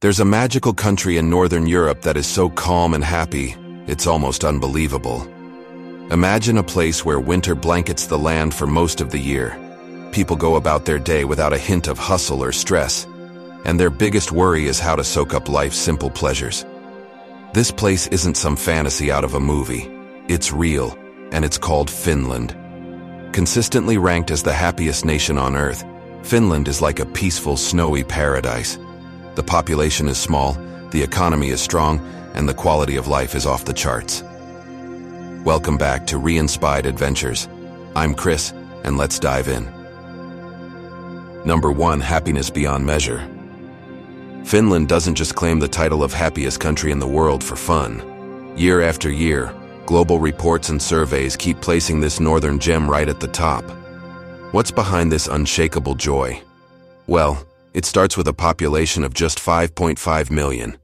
There's a magical country in Northern Europe that is so calm and happy, it's almost unbelievable. Imagine a place where winter blankets the land for most of the year. People go about their day without a hint of hustle or stress, and their biggest worry is how to soak up life's simple pleasures. This place isn't some fantasy out of a movie. It's real, and it's called Finland. Consistently ranked as the happiest nation on Earth, Finland is like a peaceful, snowy paradise. The population is small, the economy is strong, and the quality of life is off the charts. Welcome back to Re-Inspired Adventures. I'm Chris, and let's dive in. Number 1. Happiness beyond measure. Finland doesn't just claim the title of happiest country in the world for fun. Year after year, global reports and surveys keep placing this northern gem right at the top. What's behind this unshakable joy? Well, it starts with a population of just 5.5 million.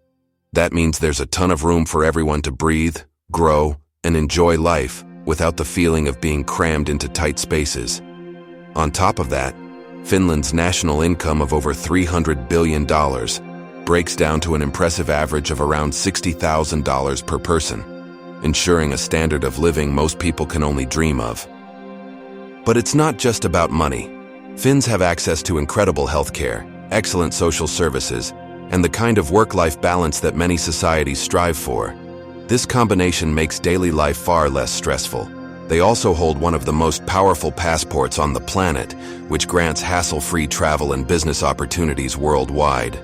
That means there's a ton of room for everyone to breathe, grow, and enjoy life without the feeling of being crammed into tight spaces. On top of that, Finland's national income of over $300 billion breaks down to an impressive average of around $60,000 per person, ensuring a standard of living most people can only dream of. But it's not just about money. Finns have access to incredible healthcare, excellent social services, and the kind of work-life balance that many societies strive for. This combination makes daily life far less stressful. They also hold one of the most powerful passports on the planet, which grants hassle-free travel and business opportunities worldwide.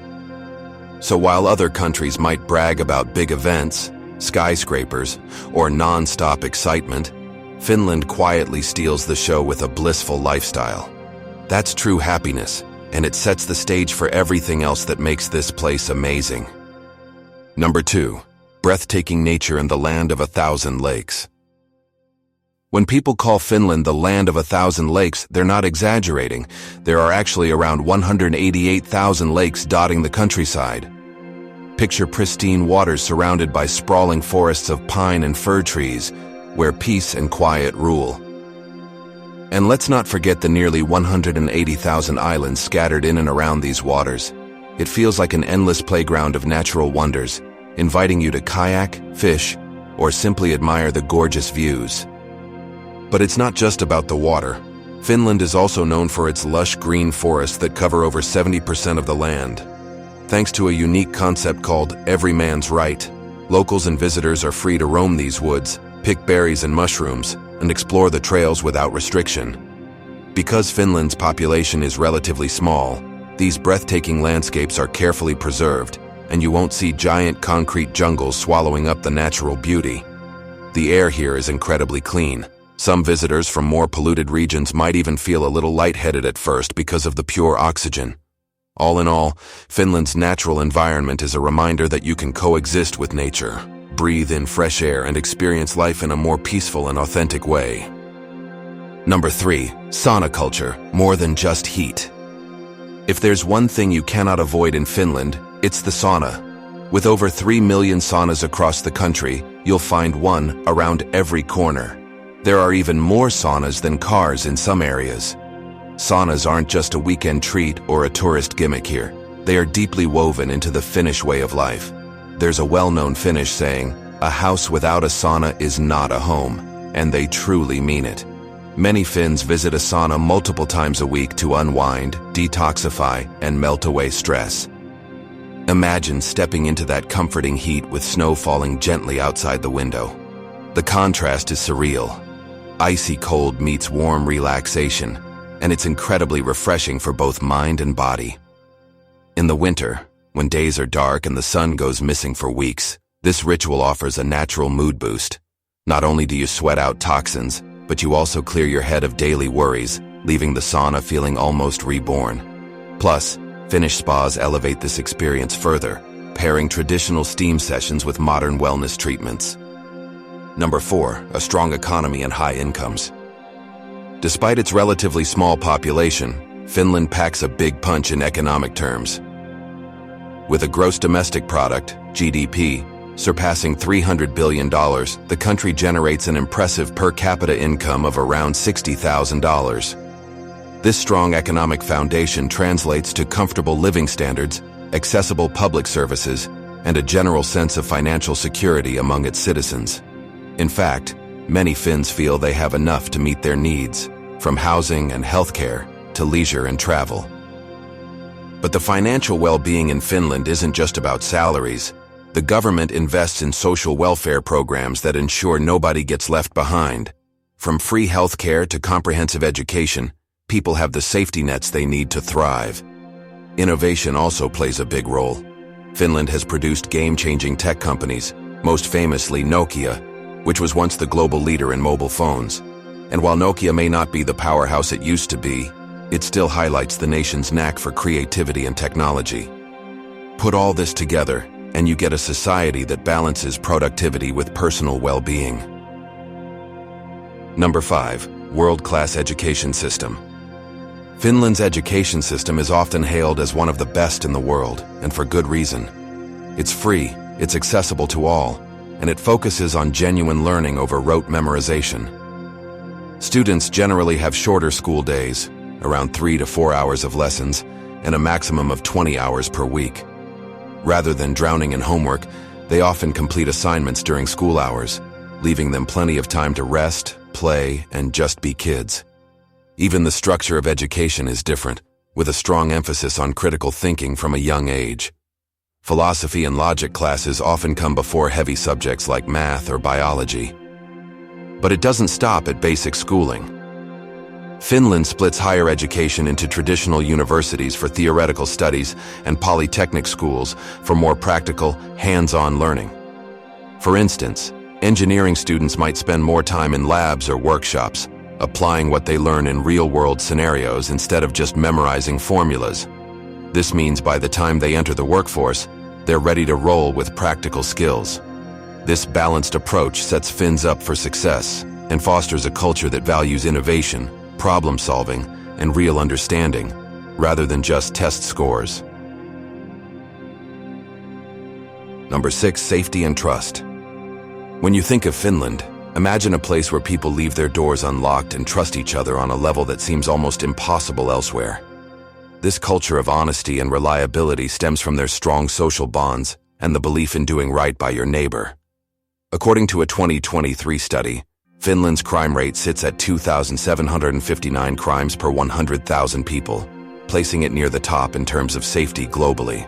So while other countries might brag about big events, skyscrapers, or non-stop excitement, Finland quietly steals the show with a blissful lifestyle. That's true happiness, and it sets the stage for everything else that makes this place amazing. Number 2. Breathtaking nature and the land of 1,000 lakes. When people call Finland the land of 1,000 lakes, they're not exaggerating. There are actually around 188,000 lakes dotting the countryside. Picture pristine waters surrounded by sprawling forests of pine and fir trees, where peace and quiet rule. And let's not forget the nearly 180,000 islands scattered in and around these waters. It feels like an endless playground of natural wonders, inviting you to kayak, fish, or simply admire the gorgeous views. But it's not just about the water. Finland is also known for its lush green forests that cover over 70% of the land. Thanks to a unique concept called every man's right, locals and visitors are free to roam these woods, pick berries and mushrooms, and explore the trails without restriction. Because Finland's population is relatively small, these breathtaking landscapes are carefully preserved, and you won't see giant concrete jungles swallowing up the natural beauty. The air here is incredibly clean. Some visitors from more polluted regions might even feel a little lightheaded at first because of the pure oxygen. All in all, Finland's natural environment is a reminder that you can coexist with nature, breathe in fresh air, and experience life in a more peaceful and authentic way. Number 3. Sauna culture, more than just heat. If there's one thing you cannot avoid in Finland, it's the sauna. With over 3 million saunas across the country, you'll find one around every corner. There are even more saunas than cars in some areas. Saunas aren't just a weekend treat or a tourist gimmick here. They are deeply woven into the Finnish way of life. There's a well-known Finnish saying, "A house without a sauna is not a home," and they truly mean it. Many Finns visit a sauna multiple times a week to unwind, detoxify, and melt away stress. Imagine stepping into that comforting heat with snow falling gently outside the window. The contrast is surreal. Icy cold meets warm relaxation, and it's incredibly refreshing for both mind and body. In the winter, when days are dark and the sun goes missing for weeks, this ritual offers a natural mood boost. Not only do you sweat out toxins, but you also clear your head of daily worries, leaving the sauna feeling almost reborn. Plus, Finnish spas elevate this experience further, pairing traditional steam sessions with modern wellness treatments. Number 4. A strong economy and high incomes. Despite its relatively small population, Finland packs a big punch in economic terms. With a gross domestic product, GDP, surpassing $300 billion, the country generates an impressive per capita income of around $60,000. This strong economic foundation translates to comfortable living standards, accessible public services, and a general sense of financial security among its citizens. In fact, many Finns feel they have enough to meet their needs, from housing and healthcare to leisure and travel. But the financial well-being in Finland isn't just about salaries. The government invests in social welfare programs that ensure nobody gets left behind. From free healthcare to comprehensive education, people have the safety nets they need to thrive. Innovation also plays a big role. Finland has produced game-changing tech companies, most famously Nokia, which was once the global leader in mobile phones. And while Nokia may not be the powerhouse it used to be, it still highlights the nation's knack for creativity and technology. Put all this together, and you get a society that balances productivity with personal well-being. Number 5. World-class education system. Finland's education system is often hailed as one of the best in the world, and for good reason. It's free, it's accessible to all, and it focuses on genuine learning over rote memorization. Students generally have shorter school days, around 3 to 4 hours of lessons, and a maximum of 20 hours per week. Rather than drowning in homework, they often complete assignments during school hours, leaving them plenty of time to rest, play, and just be kids. Even the structure of education is different, with a strong emphasis on critical thinking from a young age. Philosophy and logic classes often come before heavy subjects like math or biology. But it doesn't stop at basic schooling. Finland splits higher education into traditional universities for theoretical studies and polytechnic schools for more practical, hands-on learning. For instance, engineering students might spend more time in labs or workshops, applying what they learn in real-world scenarios instead of just memorizing formulas. This means by the time they enter the workforce, they're ready to roll with practical skills. This balanced approach sets Finns up for success and fosters a culture that values innovation, problem-solving, and real understanding, rather than just test scores. Number 6. Safety and trust. When you think of Finland, imagine a place where people leave their doors unlocked and trust each other on a level that seems almost impossible elsewhere. This culture of honesty and reliability stems from their strong social bonds and the belief in doing right by your neighbor. According to a 2023 study, Finland's crime rate sits at 2,759 crimes per 100,000 people, placing it near the top in terms of safety globally.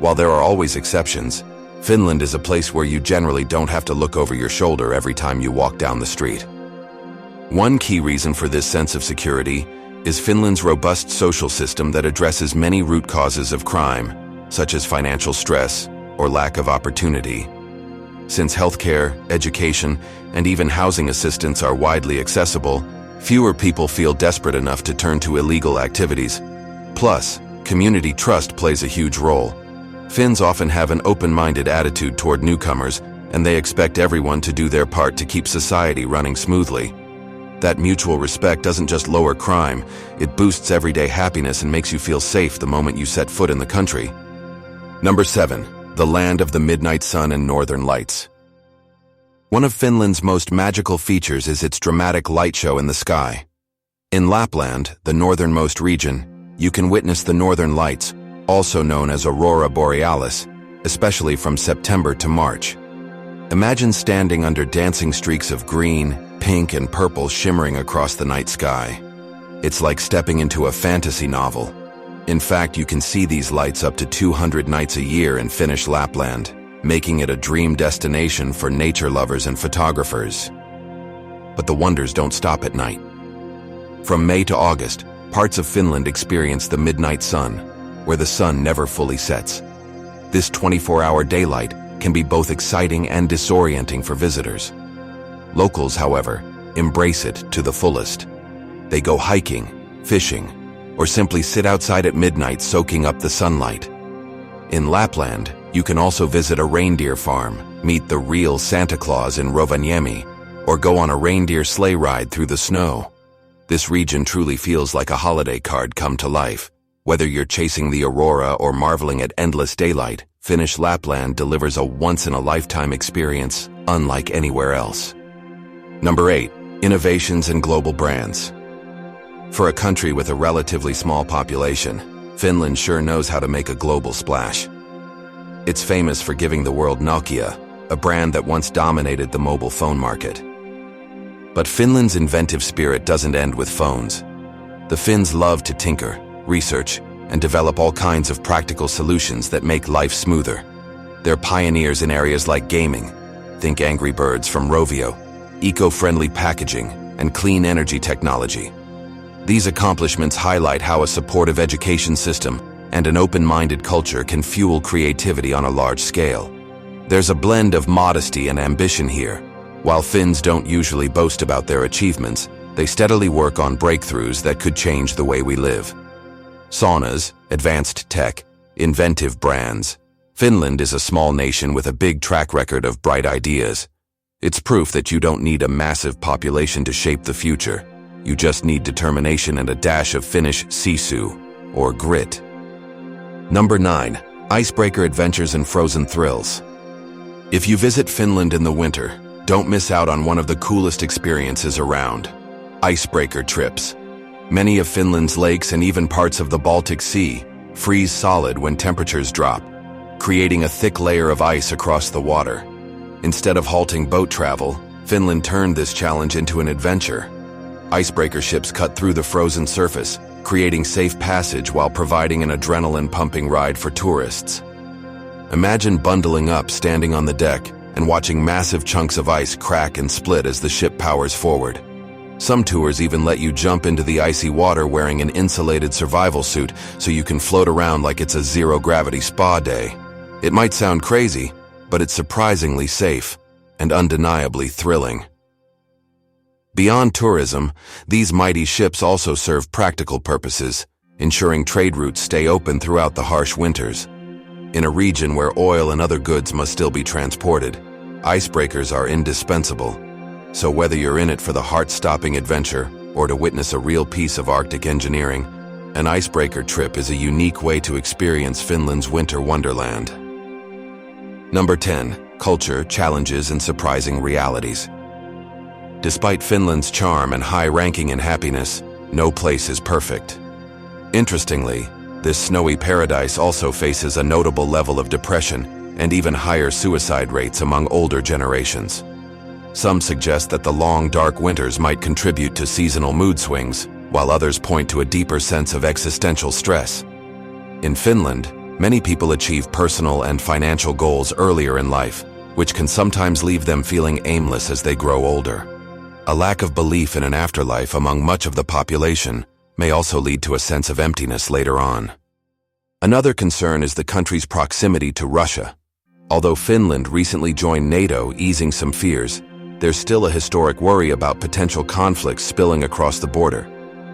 While there are always exceptions, Finland is a place where you generally don't have to look over your shoulder every time you walk down the street. One key reason for this sense of security is Finland's robust social system that addresses many root causes of crime, such as financial stress or lack of opportunity. Since healthcare, education, and even housing assistance are widely accessible, fewer people feel desperate enough to turn to illegal activities. Plus, community trust plays a huge role. Finns often have an open-minded attitude toward newcomers, and they expect everyone to do their part to keep society running smoothly. That mutual respect doesn't just lower crime, it boosts everyday happiness and makes you feel safe the moment you set foot in the country. Number 7. The land of the midnight sun and northern lights. One of Finland's most magical features is its dramatic light show in the sky. In Lapland, the northernmost region, you can witness the northern lights, also known as aurora borealis, especially from September to March. Imagine standing under dancing streaks of green, pink, and purple shimmering across the night sky. It's like stepping into a fantasy novel. In fact, you can see these lights up to 200 nights a year in Finnish Lapland, making it a dream destination for nature lovers and photographers. But the wonders don't stop at night. From May to August, parts of Finland experience the midnight sun, where the sun never fully sets. This 24-hour daylight can be both exciting and disorienting for visitors. Locals, however, embrace it to the fullest. They go hiking, fishing, or simply sit outside at midnight soaking up the sunlight. In Lapland, you can also visit a reindeer farm, meet the real Santa Claus in Rovaniemi, or go on a reindeer sleigh ride through the snow. This region truly feels like a holiday card come to life. Whether you're chasing the aurora or marveling at endless daylight, Finnish Lapland delivers a once-in-a-lifetime experience unlike anywhere else. Number 8. Innovations and global brands. For a country with a relatively small population, Finland sure knows how to make a global splash. It's famous for giving the world Nokia, a brand that once dominated the mobile phone market. But Finland's inventive spirit doesn't end with phones. The Finns love to tinker, research, and develop all kinds of practical solutions that make life smoother. They're pioneers in areas like gaming, think Angry Birds from Rovio, eco-friendly packaging, and clean energy technology. These accomplishments highlight how a supportive education system and an open-minded culture can fuel creativity on a large scale. There's a blend of modesty and ambition here. While Finns don't usually boast about their achievements, they steadily work on breakthroughs that could change the way we live. Saunas, advanced tech, inventive brands. Finland is a small nation with a big track record of bright ideas. It's proof that you don't need a massive population to shape the future. You just need determination and a dash of Finnish sisu, or grit. Number 9. Icebreaker adventures and frozen thrills. If you visit Finland in the winter, don't miss out on one of the coolest experiences around: icebreaker trips. Many of Finland's lakes and even parts of the Baltic Sea freeze solid when temperatures drop, creating a thick layer of ice across the water. Instead of halting boat travel, Finland turned this challenge into an adventure. Icebreaker ships cut through the frozen surface, creating safe passage while providing an adrenaline-pumping ride for tourists. Imagine bundling up, standing on the deck, and watching massive chunks of ice crack and split as the ship powers forward. Some tours even let you jump into the icy water wearing an insulated survival suit so you can float around like it's a zero-gravity spa day. It might sound crazy, but it's surprisingly safe and undeniably thrilling. Beyond tourism, these mighty ships also serve practical purposes, ensuring trade routes stay open throughout the harsh winters. In a region where oil and other goods must still be transported, icebreakers are indispensable. So whether you're in it for the heart-stopping adventure or to witness a real piece of Arctic engineering, an icebreaker trip is a unique way to experience Finland's winter wonderland. Number 10. Culture, challenges, and surprising realities. Despite Finland's charm and high ranking in happiness, no place is perfect. Interestingly, this snowy paradise also faces a notable level of depression and even higher suicide rates among older generations. Some suggest that the long, dark winters might contribute to seasonal mood swings, while others point to a deeper sense of existential stress. In Finland, many people achieve personal and financial goals earlier in life, which can sometimes leave them feeling aimless as they grow older. A lack of belief in an afterlife among much of the population may also lead to a sense of emptiness later on. Another concern is the country's proximity to Russia. Although Finland recently joined NATO, easing some fears, there's still a historic worry about potential conflicts spilling across the border.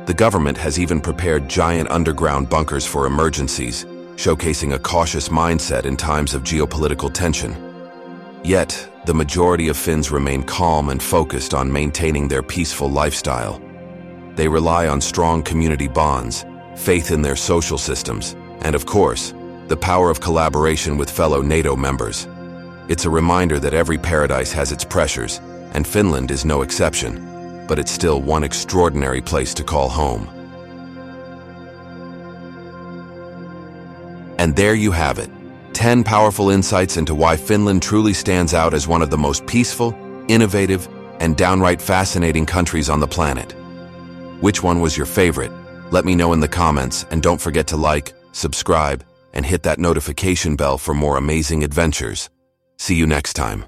The government has even prepared giant underground bunkers for emergencies, showcasing a cautious mindset in times of geopolitical tension. Yet, the majority of Finns remain calm and focused on maintaining their peaceful lifestyle. They rely on strong community bonds, faith in their social systems, and of course, the power of collaboration with fellow NATO members. It's a reminder that every paradise has its pressures, and Finland is no exception, but it's still one extraordinary place to call home. And there you have it, 10 powerful insights into why Finland truly stands out as one of the most peaceful, innovative, and downright fascinating countries on the planet. Which one was your favorite? Let me know in the comments, and don't forget to like, subscribe, and hit that notification bell for more amazing adventures. See you next time.